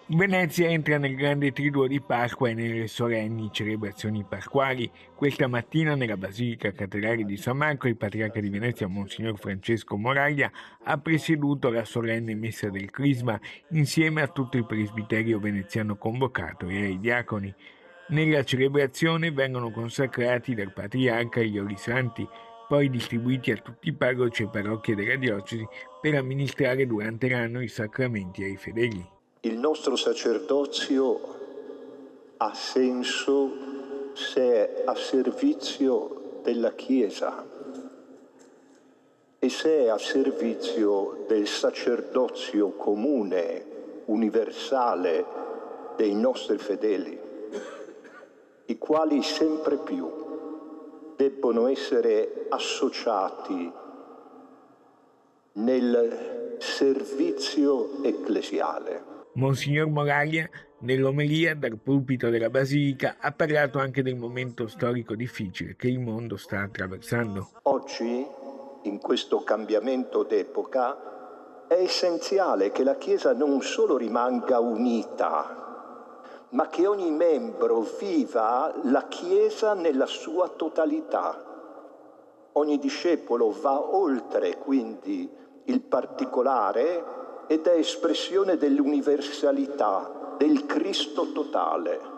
Venezia entra nel grande triduo di Pasqua e nelle solenni celebrazioni pasquali. Questa mattina nella Basilica Cattedrale di San Marco il Patriarca di Venezia, Monsignor Francesco Moraglia, ha presieduto la solenne messa del Crisma insieme a tutto il presbiterio veneziano convocato e ai diaconi. Nella celebrazione vengono consacrati dal Patriarca gli oli santi, poi distribuiti a tutti i parroci e parrocchie della diocesi per amministrare durante l'anno i sacramenti ai fedeli. Il nostro sacerdozio ha senso se è a servizio della Chiesa e se è a servizio del sacerdozio comune, universale dei nostri fedeli, i quali sempre più debbono essere associati nel servizio ecclesiale. Monsignor Moraglia, nell'omelia dal pulpito della Basilica, ha parlato anche del momento storico difficile che il mondo sta attraversando. Oggi, in questo cambiamento d'epoca, è essenziale che la Chiesa non solo rimanga unita, ma che ogni membro viva la Chiesa nella sua totalità. Ogni discepolo va oltre, quindi, il particolare ed è espressione dell'universalità, del Cristo totale.